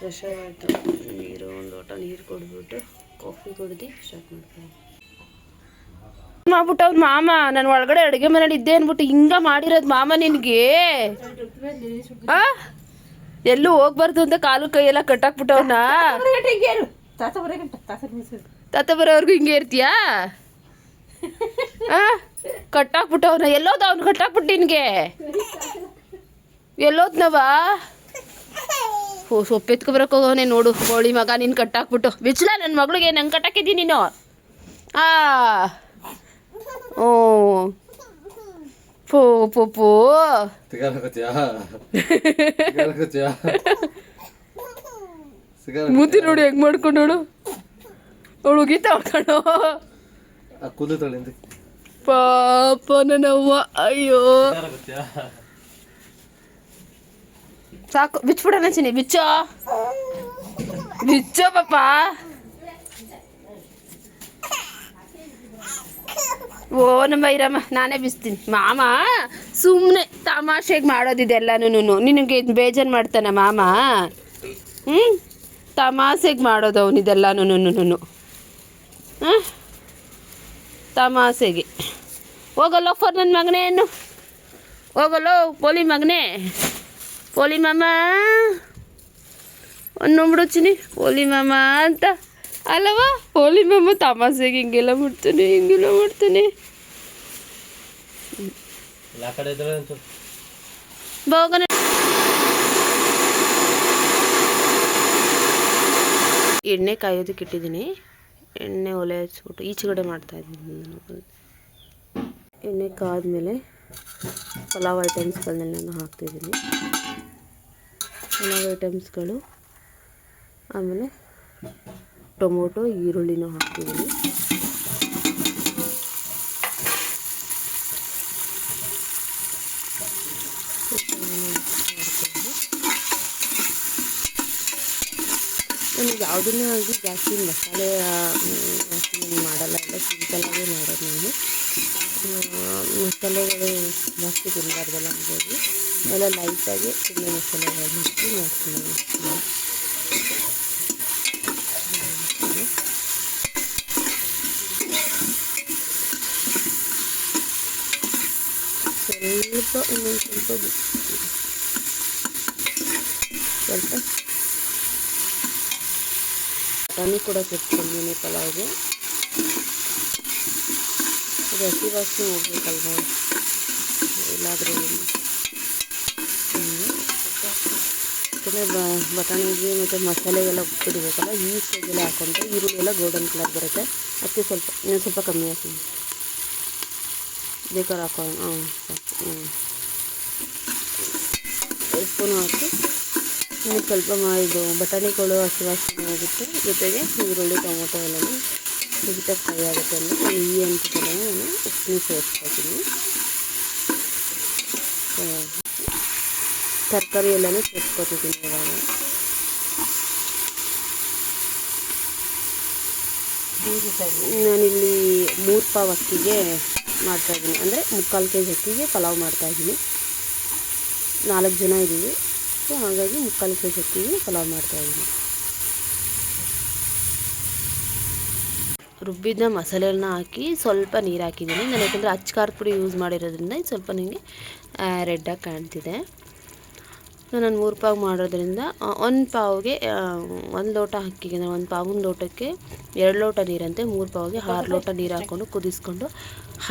Fresh ಆಯಿತು. ನೀರು ಒಂದು ಲೋಟ ನೀರು ಕೊಡ್ಬಿಟ್ಟು ಕಾಫಿ ಕುಡ್ದು ಸ್ಟಾರ್ಟ್ ಮಾಡ್ತೀನಿ. ಮಾಡ್ಬಿಟ್ಟು ಅವ್ರ ಮಾಮ ನಾನು ಒಳಗಡೆ ಅಡುಗೆ ಮನೇಲಿ ಇದ್ದೆ ಅಂದ್ಬಿಟ್ಟು ಹಿಂಗ ಮಾಡಿರೋದು ಮಾಮ ನಿನಗೆ. ಎಲ್ಲೂ ಹೋಗ್ಬಾರ್ದು ಅಂತ ಕಾಲು ಕೈಯೆಲ್ಲ ಕಟ್ಟಾಕ್ಬಿಟ್ಟವ್ನ. ತಾತ ಬರೋವರೆಗೂ ಹಿಂಗೆ ಇರ್ತೀಯಾ? ಕಟ್ಟಾಕ್ಬಿಟ್ಟವ್ನ. ಎಲ್ಲೋದ ಅವ್ನು ಕಟ್ಟಾಕ್ಬಿಟ್ಟು ನಿನಗೆ? ಎಲ್ಲೋದ್ನವ? ಓ ಸೊಪ್ಪು ಎತ್ಕೊಬರಕ್ಕೆ ಹೋಗವನೆ ನೋಡು ಕೋಳಿ ಮಗ. ನೀನು ಕಟ್ಟಾಕ್ಬಿಟ್ಟು ಬಿಚ್ಚಲ ನನ್ನ ಮಗಳಿಗೆ ನಂಗೆ ಕಟ್ಟಾಕಿದ್ದೀನಿ ನೀನು. ಓ ಪೋ ಪೋ ಪೋ ಮುದ್ದಿ ನೋಡಿ ಹೆಂಗ್ ಮಾಡ್ಕೊಂಡು ನೋಡು. ಅವಳು ಉಗಿತಾ ಕಣೋ ಪಾಪ ನನ್ನವ್ವ. ಅಯ್ಯೋ ಸಾಕು ಬಿಚ್ಬಿಡೋಣ ಚಿನಿ. ಬಿಚ್ಚೋ ಬಿಚ್ಚೋ ಪಾಪ. ಓ ನಮ್ಮ ಬೈರಮ್ಮ ನಾನೇ ಬಿಸ್ತೀನಿ. ಮಾಮ ಸುಮ್ಮನೆ ತಮಾಷೆಗೆ ಮಾಡೋದಿದೆಲ್ಲನೂ. ನಿನಗೆ ಬೇಜಾರು ಮಾಡ್ತಾನ ಮಾಮ? ತಮಾಷೆಗೆ ಮಾಡೋದು ಅವನಿದೆಲ್ಲನೂ. ತಮಾಷೆಗೆ. ಹೋಗಲ್ಲೋ ಫೋರ್ ನನ್ನ ಮಗನೇ. ಏನು ಹೋಗಲ್ಲೋ ಪೋಲಿ ಮಗನೇ. ಪೋಲಿ ಮಾಮ ಅನ್ನೋಬಿಡು ಚಿನಿ. ಪೋಲಿ ಮಾಮ ಅಂತ ಅಲ್ಲವಾ? ಪೋಲಿ ಮಾಮ ತಮಾಷೆಗೆ ಹಿಂಗೆಲ್ಲ ಮಾಡ್ತಾನೆ ಹೋಗೋಣ. ಎಣ್ಣೆ ಕಾಯೋದಕ್ಕೆ ಇಟ್ಟಿದ್ದೀನಿ. ಎಣ್ಣೆ ಒಲೆ ಹಚ್ಬಿಟ್ಟು ಈಚೆಗಡೆ ಮಾಡ್ತಾಯಿದ್ದೀನಿ. ಎಣ್ಣೆ ಕಾದ್ಮೇಲೆ ಪಲಾವ್ ಐಟಮ್ಸ್ಗಳನ್ನೆಲ್ಲ ನಾನು ಹಾಕ್ತಿದ್ದೀನಿ. ಪಲಾವ್ ಐಟಮ್ಸ್ಗಳು ಆಮೇಲೆ ಟೊಮೊಟೊ ಈರುಳ್ಳಿನೂ ಹಾಕ್ತಿದ್ದೀನಿ. ನನಗೆ ಯಾವುದನ್ನೇ ಆಗಿ ಜಾಸ್ತಿ ಮಸಾಲೆ ನಾನು ಮಾಡಲ್ಲ. ಎಲ್ಲ ಸಿಂಪಲ್ಲಾಗಿ ಮಾಡೋದು ನಾನು. ಮಸಾಲೆಗಳು ಜಾಸ್ತಿ ತಿನ್ನಬಾರ್ದಲ್ಲ ಹಂಗಾಗಿ ಎಲ್ಲ ಲೈಟಾಗಿ ತಿನ್ನೋ ಮಸಾಲೆಗಳನ್ನ ಹಾಕಿ ಮಾಡ್ತೀನಿ. ಇನ್ನೊಂದು ಸ್ವಲ್ಪ ಬಟಾಣಿ ಕೂಡ ಕೆತ್ಕೊಂಡಿದ್ದೀನಿ ಪಲಾವ್ಗೆ. ಅದು ಹಸಿ ವಾಸನೆ ಹೋಗ್ಬೇಕಲ್ವ, ಇಲ್ಲಾದರೆ ಯಾಕಂದರೆ ಬಟಾಣಿಗೆ ಮತ್ತು ಮಸಾಲೆಗೆಲ್ಲ ಉಪ್ಪಿಡಬೇಕಲ್ಲ. ಈ ಸ್ಟೇಜಲ್ಲಿ ಹಾಕ್ಕೊಂಡ್ರೆ ಈರುಳ್ಳಿ ಎಲ್ಲ ಗೋಲ್ಡನ್ ಕಲರ್ ಬರುತ್ತೆ. ಅದಕ್ಕೆ ಸ್ವಲ್ಪ ಇನ್ನೊಂದು ಸ್ವಲ್ಪ ಕಮ್ಮಿ ಹಾಕ್ತೀನಿ. ಬೇಕಾದ್ರೆ ಹಾಕೋಣ. ಸಾಕು. 2 ಸ್ಪೂನ್ ಹಾಕಿ ಇನ್ನು ಸ್ವಲ್ಪ ಇದು ಬಟಾಣಿಗಳು ಹಸಿ ವಾಸನೆ ಆಗುತ್ತೆ. ಜೊತೆಗೆ ಈರುಳ್ಳಿ ಟೊಮೊಟೊ ಎಲ್ಲನೂ ನೀಟಾಗಿ ಫ್ರೈ ಆಗುತ್ತೆ ಅಂದರೆ ನಾನು ಈ ಹಂತದಲ್ಲೇ ನಾನು ಉಪ್ಪನ್ನು ಸೇರಿಸ್ಕೊತೀನಿ. ತರಕಾರಿ ಎಲ್ಲನೂ ಸೇರಿಸ್ಕೊತಿದ್ದೀನಿ ಇವಾಗ. ನಾನಿಲ್ಲಿ 3 ಪಾವ್ ಅಕ್ಕಿಗೆ ಮಾಡ್ತಾಯಿದ್ದೀನಿ. ಅಂದರೆ 3/4 kg ಅಕ್ಕಿಗೆ ಪಲಾವ್ ಮಾಡ್ತಾಯಿದ್ದೀನಿ. 4 ಜನ ಇದ್ದೀವಿ. ಸೊ ಹಾಗಾಗಿ 3/4 kg ಅಕ್ಕಿಗೆ ಪಲಾವ್ ಮಾಡ್ತಾಯಿದ್ದೀನಿ. ರುಬ್ಬಿದ ಮಸಾಲೆಗಳನ್ನ ಹಾಕಿ ಸ್ವಲ್ಪ ನೀರು ಹಾಕಿದ್ದೀನಿ ನಾನು. ಯಾಕಂದರೆ ಅಚ್ಚ ಖಾರದ ಪುಡಿ ಯೂಸ್ ಮಾಡಿರೋದ್ರಿಂದ ಇದು ಸ್ವಲ್ಪ ನನಗೆ ರೆಡ್ಡಾಗಿ ಕಾಣ್ತಿದೆ. ನಾನು 3 ಪಾವ್ ಮಾಡೋದ್ರಿಂದ 1 ಪಾವ್ಗೆ 1 ಲೋಟ ಅಕ್ಕಿಗೆ, ನಾನು 1 ಪಾವಿನ ಲೋಟಕ್ಕೆ 2 ಲೋಟ ನೀರಂತೆ. 3 ಪಾವ್ಗೆ 6 ಲೋಟ ನೀರು ಹಾಕ್ಕೊಂಡು ಕುದಿಸ್ಕೊಂಡು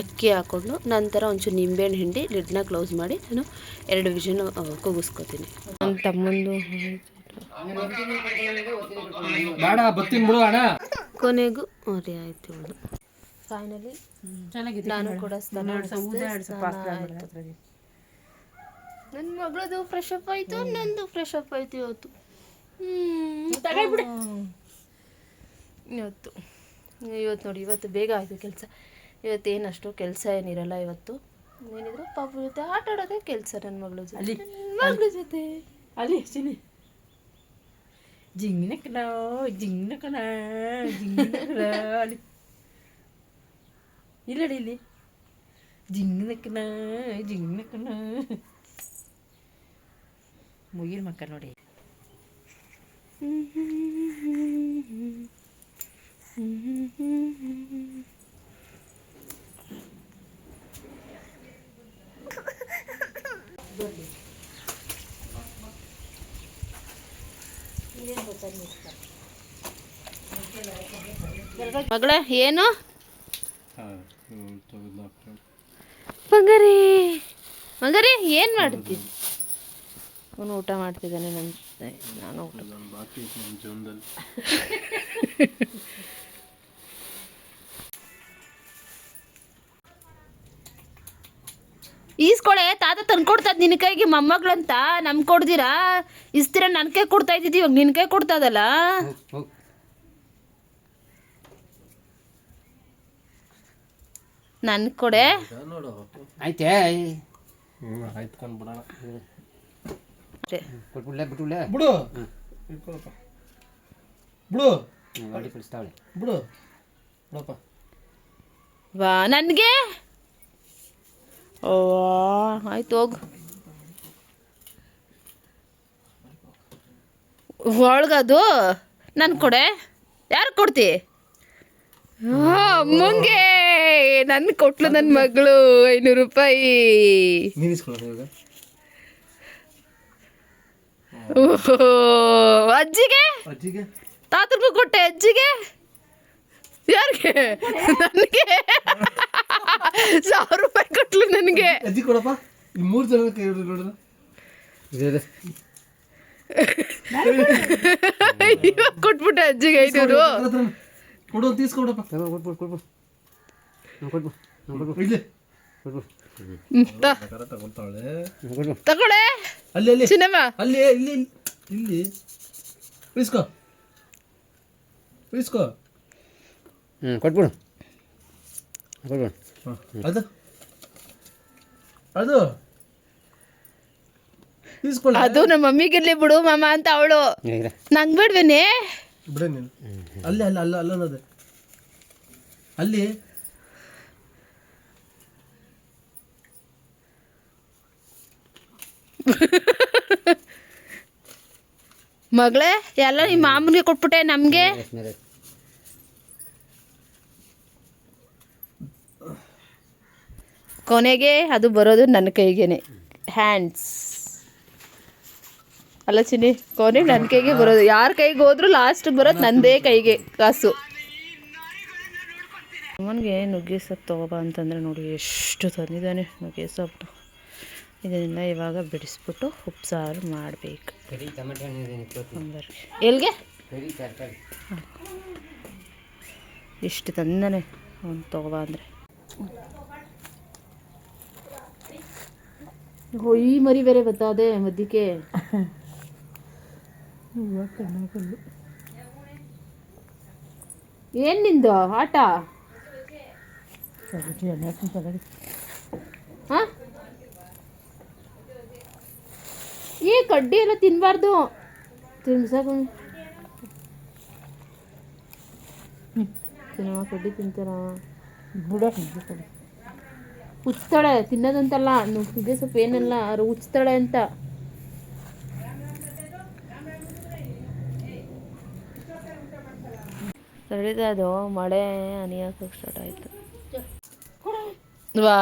ಅಕ್ಕಿ ಹಾಕ್ಕೊಂಡು ನಂತರ ಒಂಚೂರು ನಿಂಬೆಹಣ್ಣು ಹಿಂಡಿ ಲಿಡ್ನ ಕ್ಲೋಸ್ ಮಾಡಿ ನಾನು 2 ವಿಷಲ್ ಕೂಗಿಸ್ಕೊತೀನಿ. ನನ್ನ ತಮ್ಮಂದು ಕೊನೆಗೂ ಅದೇ ಆಯ್ತು. ಫೈನಲಿ ನಾನು ಕೂಡ ನನ್ನ ಮಗಳದು ಫ್ರೆಶ್ ಅಪ್ ಆಯಿತು, ನಂದು ಫ್ರೆಶ್ ಅಪ್ ಆಯಿತು ಇವತ್ತು. ಇವತ್ತು ನೋಡಿ, ಇವತ್ತು ಬೇಗ ಆಯಿತು ಕೆಲಸ. ಇವತ್ತೇನು ಅಷ್ಟು ಕೆಲಸ ಏನಿರಲ್ಲ. ಇವತ್ತು ಏನಿದ್ರು ಪಾಪ ಜೊತೆ ಆಟ ಆಡೋದೇ ಕೆಲಸ. ನನ್ನ ಮಗಳ ಜೊತೆ ಅಲ್ಲಿ ಚಿನಿ ಜಿಂಗಿನ ಕಣ ಅಲ್ಲಿ ಇಲ್ಲಡಿ ಇಲ್ಲಿ ಜಿಂಗಿನ ಕಣ ಮುಗಿಲ್ ಮಕ್ಕ ನೋಡಿ. ಮಗಳೇ ಏನು ಬಂಗಾರಿ ಬಂಗಾರಿ ಏನು ಮಾಡ್ತಿ? ಅವನು ಊಟ ಮಾಡ್ತಿದ್ದಾನೆ. ನಾನು ಊಟ ಈಸ್ಕೊಳೆ ತಾತ ತಂದ್ಕೊಡ್ತದ ನಿನ್ನ ಕೈಗೆ ಮೊಮ್ಮಗಳಂತ ನಮ್ಗೆ ಕೊಡ್ದಿರಾ ಇಸ್ತೀರ ನನ್ನ ಕೈ ಕೊಡ್ತಾ ಇದ್ದಿದ್ದು, ಇವಾಗ ನಿನ್ನ ಕೈ ಕೊಡ್ತದಲ್ಲ. ನನ್ ಕೊಡೆ ಆಯ್ತೇ ಬಿಡು ಬಿಡು ಬಿಡು ಬಿಡಪ್ಪ. ವಾ ನನಗೆ ಓ ಆಯ್ತು ಹೋಗು. ಒಳಗದು ನನ್ ಕೊಡೆ. ಯಾರು ಕೊಡ್ತಿ? ಅಮ್ಮಂಗೆ ನನ್ ಕೊಟ್ಲು ನನ್ನ ಮಗಳು 500 ರೂಪಾಯಿ. ಓಹೋ ಅಜ್ಜಿಗೆ ತಾತನಿಗೂ ಕೊಟ್ಟೆ. ಅಜ್ಜಿಗೆ ಯಾರಿಗೆ? ನನಗೆ 1000 ರೂಪಾಯಿ ಕೊಟ್ಲು ನನಗೆ. ಅಜ್ಜಿ ಕೊಡಪ್ಪ. 3 ಜನ ಕೈ ಹಿಡಿದು ನೋಡ್ರ. ಕೊಟ್ಬಿಟ್ಟೆ ಅಜ್ಜಿಗೆ 500. ಕೊಡು ತೀಸ್ಕೊಡಪ್ಪ. ತಗೊಳ್ಳೆ ಅಲ್ಲಿ ಅಲ್ಲಿ ಚಿನ್ನಮ್ಮ ಅಲ್ಲಿ ಇಲ್ಲಿ ಇಲ್ಲಿ ಇಸ್ಕೋ ಇಸ್ಕೋ. ಕೊಟ್ಬಿಡು ಅದು ಅದು ಇಸ್ಕೊಳ್ಳ. ಅದು ನಮ್ಮ ಮಮ್ಮಿಗಿರ್ಲಿ ಬಿಡು ಮಾಮ ಅಂತ ಅವಳು. ನಂಗೆ ಬಿಡ್ವೇನೆ ಬಿಡ ನೀನು. ಅಲ್ಲಿ ಅಲ್ಲ ಅಲ್ಲ ಅಲ್ಲ ಅನ್ನೋದು ಅಲ್ಲಿ ಮಗಳೇ ಎಲ್ಲ ನಿಮ್ಮ ಮಾಮನಿಗೆ ಕೊಟ್ಬಿಟ್ಟೆ. ನಮಗೆ ಕೊನೆಗೆ ಅದು ಬರೋದು ನನ್ನ ಕೈಗೇನೆ. ಹ್ಯಾಂಡ್ಸ್ ಅಲ್ಲ ಚಿನ್ನಿ, ಕೊನೆಗೆ ನನ್ನ ಕೈಗೆ ಬರೋದು. ಯಾರ ಕೈಗೆ ಹೋದ್ರು ಲಾಸ್ಟ್ ಬರೋದು ನನ್ನದೇ ಕೈಗೆ ಕಾಸು. ಅಮ್ಮನಿಗೆ ನುಗ್ಗೆ ಸೊಪ್ಪು ತಗೋಬಾ ಅಂತಂದರೆ ನೋಡಿ ಎಷ್ಟು ತಂದಿದ್ದಾನೆ ನುಗ್ಗೆ ಸೊಪ್ಪು. ಇದನ್ನೆಲ್ಲ ಇವಾಗ ಬಿಡಿಸ್ಬಿಟ್ಟು ಉಪ್ಸಾರು ಮಾಡಬೇಕು. ಎಲ್ಲಿಗೆ ಇಷ್ಟು ತಂದಾನೆ ಅವನು ತಗೋಬಾ ಅಂದರೆ. ಈ ಮರಿ ಬೇರೆ ಬತ್ತಾದೆ ಮಧ್ಯಕ್ಕೆ. ಏನು ನಿಂದು ಆಟ? ಹಾಂ ಈ ಕಡ್ಡಿ ಎಲ್ಲ ತಿನ್ನಬಾರ್ದು. ತಿನ್ಸಾಕ ತಿನ್ನವ ಕಡ್ಡಿ ತಿಂತಾರ ಉಚ್ತಾಳೆ. ತಿನ್ನೋದಂತಲ್ಲ ನುಗ್ಗೆ ಸ್ವಲ್ಪ ಏನಲ್ಲ ಅವ್ರು ಉಚ್ತಾಳೆ ಅಂತ. ಸರಿದ ಅದು ಮಳೆ ಹನಿಯಾಕ ಸ್ಟಾರ್ಟ್ ಆಯಿತು. ವಾ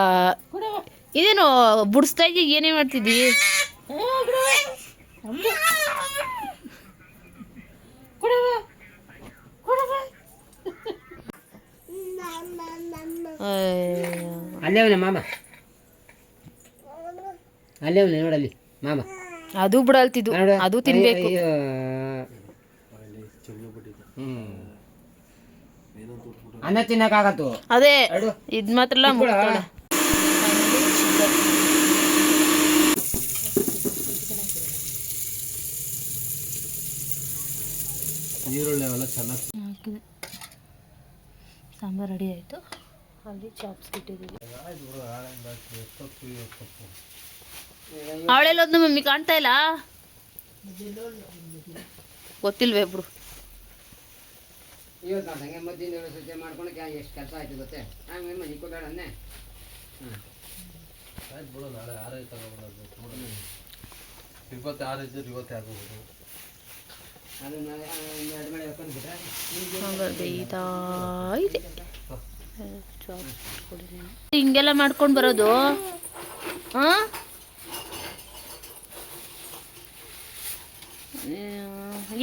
ಇದೇನು ಬುಡಿಸ್ತಾ ಇದ್ದೀಗ? ಏನೇ ಮಾಡ್ತಿದ್ದಿ? ಅಲ್ಲೇ ಅವನೇ ಮಾಮ, ಅಲ್ಲೇ ಅವನೇ ನೋಡಲ್ಲಿ ಮಾಮ. ಅದು ಬಿಡಲ್ತಿದ್ದು, ಅದು ತಿನ್ಬೇಕು. ಅನ್ನ ತಿನ್ನಕ್ಕಾಗತ್ತು ಅದೇ ಇದ್ ಮಾತ್ರ ನೀರುಳ್ಳಿ ಅವೆಲ್ಲ ಚೆನ್ನಾಗಿ ಹಾಕಿದೆ. ಸಾಂಬಾರು ರೆಡಿ ಆಯಿತು. ಅಲ್ಲಿ ಚಾಪ್ಸ್ ಇಟ್ಟಿದ್ದೀವಿ. ಅವಳೆಲ್ಲೊಂದು ಮಮ್ಮಿ ಕಾಣ್ತಾ ಇಲ್ಲ. ಗೊತ್ತಿಲ್ವೇ ಬಿಡು. ಇವತ್ತು ಹಂಗೆ ಮದ್ದಿನ ಸ್ವಚ್ಛ ಮಾಡ್ಕೊಳಕ್ಕೆ ಎಷ್ಟು ಕೆಲಸ ಆಯ್ತು ಗೊತ್ತೇ. ಆಮೇಲೆ ಮನೆ ಕೊಡೋಣನ್ನೇ. ಆಯ್ತು ಬಿಡು, ನಾಳೆ 6 ತಗೋಬೋದು. 26 ಇದ್ದರೆ 20 ಆಗೋದು. ಅದನ್ನ ಎರಡು ಮಳೆ ಹಾಕೊಂಡ್ಬಿಟ್ರೆ ಆಗ ಬೇಯ್ತಾ ಇದೆ. ಹಿಂಗೆಲ್ಲ ಮಾಡ್ಕೊಂಡು ಬರೋದು ಹಾಂ?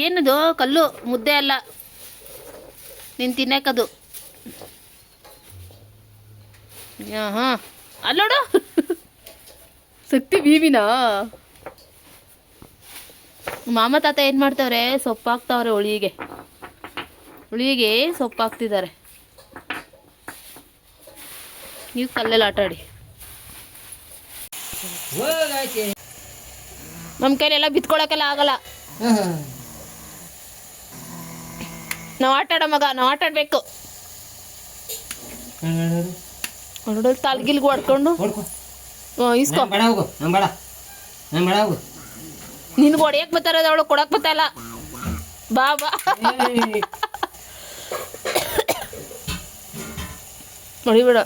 ಏನದು ಕಲ್ಲು ಮುದ್ದೆ ಅಲ್ಲ ನೀನು ತಿನ್ನಕ್ಕದು. ಹಾಂ ಅಲ್ಲೋಡು ಶಕ್ತಿ ಬೀಬಿನಾ. ಮಾಮ ತಾತ ಏನು ಮಾಡ್ತಾವ್ರೆ, ಸೊಪ್ಪು ಹಾಕ್ತಾವ್ರೆ ಹುಳಿಗೆ ಸೊಪ್ಪು ಹಾಕ್ತಿದ್ದಾರೆ. ನೀವು ಕಲ್ಲೆಲ್ಲ ಆಟ ಆಡಿ. ನಮ್ಮ ಕೈಲೆಲ್ಲ ಬಿತ್ಕೊಳಕ್ಕೆಲ್ಲ ಆಗಲ್ಲ. ನಾವು ಆಟ ಆಡೋ ಮಗ, ನಾವು ಆಟ ಆಡಬೇಕು. ಹೊರಡೋದು ತಾಲ್ಗಿಲ್ಗೆ ಹೊಡ್ಕೊಂಡು ಇಸ್ಕೊ. ಬೇಡ ಹೋಗು, ನಾನು ಬೇಡ ಹೋಗು. ನಿನ್ಗೆ ಹೊಡೆಯಕ್ಕೆ ಬರ್ತಾರದ, ಅವಳು ಕೊಡಕ್ಕೆ ಬರ್ತಾಯಿಲ್ಲ. ಬಾ ಹೊಡಿಬೇಡ.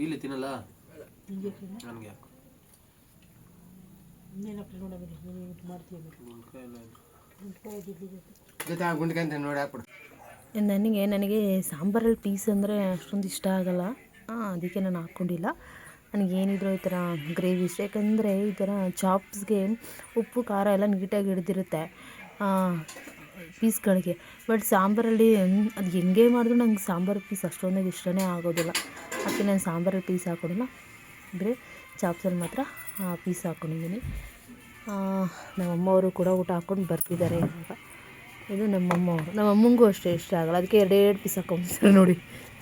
ಇಲ್ಲಿ ತಿನ್ನಲ್ಲ ನನಗೆ ನೋಡಿ ಹಾಕ್ಬಿಡು. ನನಗೆ ಸಾಂಬಾರಲ್ಲಿ ಪೀಸ್ ಅಂದರೆ ಅಷ್ಟೊಂದು ಇಷ್ಟ ಆಗಲ್ಲ. ಅದಕ್ಕೆ ನಾನು ಹಾಕ್ಕೊಂಡಿಲ್ಲ. ನನಗೇನಿದ್ರು ಈ ಥರ ಗ್ರೇವಿಸ್, ಯಾಕಂದರೆ ಈ ಥರ ಚಾಪ್ಸ್ಗೆ ಉಪ್ಪು ಖಾರ ಎಲ್ಲ ನೀಟಾಗಿ ಹಿಡ್ದಿರುತ್ತೆ ಪೀಸ್ಗಳಿಗೆ. ಬಟ್ ಸಾಂಬಾರಲ್ಲಿ ಅದು ಹೆಂಗೆ ಮಾಡಿದ್ರು ನಂಗೆ ಸಾಂಬಾರು ಪೀಸ್ ಅಷ್ಟೊಂದಾಗಿ ಇಷ್ಟನೇ ಆಗೋದಿಲ್ಲ. ಅದಕ್ಕೆ ನಾನು ಸಾಂಬಾರಲ್ಲಿ ಪೀಸ್ ಹಾಕೋದಿಲ್ಲ. ಅಂದರೆ ಚಾಪ್ಸಲ್ಲಿ ಮಾತ್ರ ಪೀಸ್ ಹಾಕ್ಕೊಂಡಿದ್ದೀನಿ. ನಮ್ಮಮ್ಮವರು ಕೂಡ ಊಟ ಹಾಕ್ಕೊಂಡು ಬರ್ತಿದ್ದಾರೆ ಇವಾಗ. ಇದು ನಮ್ಮಮ್ಮವರು, ನಮ್ಮಮ್ಮಂಗೂ ಅಷ್ಟೇ ಇಷ್ಟ ಆಗಲ್ಲ. ಅದಕ್ಕೆ ಎರಡೆರಡು ಪೀಸ್ ಹಾಕೊಂಡ್ಬಿಡ್ತಾರೆ ನೋಡಿ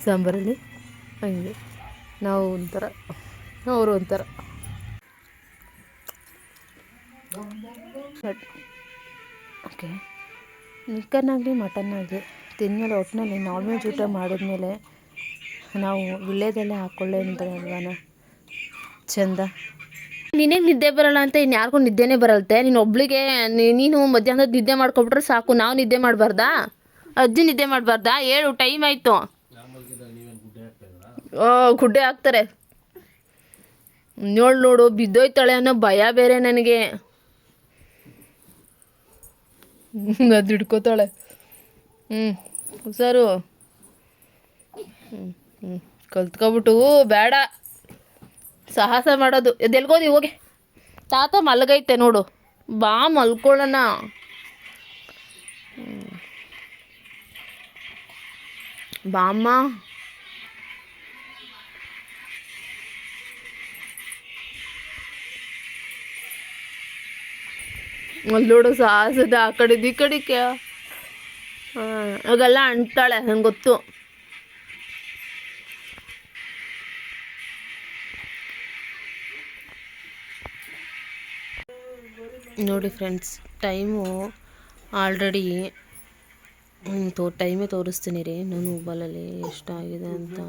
ಸಾಂಬಾರಲ್ಲಿ. ಹಂಗೆ ನಾವು ಒಂಥರ, ಅವರು ಒಂಥರ. ಓಕೆ, ಚಿಕನ್ ಆಗಲಿ ಮಟನ್ ಆಗಲಿ ತಿಂದಮೇಲೆ ಒಟ್ಟಿನಲ್ಲಿ ನಾನ್ ವೆಜ್ ಊಟ ಮಾಡಿದ್ಮೇಲೆ ನಾವು ವಿಳ್ಯದೆಲೆ ಹಾಕ್ಕೊಳ್ಳೆ ಅಂತಾರೆ ಅಲ್ವಾನ ಚಂದ. ನಿನಗೆ ನಿದ್ದೆ ಬರೋಲ್ಲ ಅಂತ ಇನ್ಯಾರಿಗೂ ನಿದ್ದೆನೇ ಬರಲ್ತೆ. ನೀನು ಒಬ್ಳಿಗೆ ನೀನು ಮಧ್ಯಾಹ್ನದ ನಿದ್ದೆ ಮಾಡ್ಕೊಬಿಟ್ರೆ ಸಾಕು. ನಾವು ನಿದ್ದೆ ಮಾಡಬಾರ್ದಾ? ಅಜ್ಜಿ ನಿದ್ದೆ ಮಾಡಬಾರ್ದಾ? 7 ಟೈಮ್ ಆಯಿತು. ಗುಡ್ಡೆ ಹಾಕ್ತಾರೆ. ನೋಡು ಬಿದ್ದೋಯ್ತಾಳೆ ಅನ್ನೋ ಭಯ ಬೇರೆ ನನಗೆ. ಅದು ಹಿಡ್ಕೋತಾಳೆ. ಹುಷಾರು. ಕಲ್ತ್ಕೊಬಿಟ್ಟು ಬೇಡ ಸಾಹಸ ಮಾಡೋದು. ಎದೆಲ್ಗೋದಿ ಹೋಗಿ. ತಾತ ಮಲಗೈತೆ ನೋಡು, ಬಾ ಮಲ್ಕೊಳ್ಳೋಣ. ಬಾಮ್ಮ. ಅಲ್ಲೋಡು ಸಾಹಸದ ಆ ಕಡೆದು ಈ ಕಡೆಗೆ. ಆಗೆಲ್ಲ ಅಂಟಾಳೆ, ನಂಗೆ ಗೊತ್ತು. ನೋಡಿ ಫ್ರೆಂಡ್ಸ್, ಟೈಮು ಆಲ್ರೆಡಿ ಟೈಮೇ ತೋರಿಸ್ತೀನಿ ರೀ ನನ್ನ ಮೊಬೈಲಲ್ಲಿ ಎಷ್ಟಾಗಿದೆ ಅಂತ.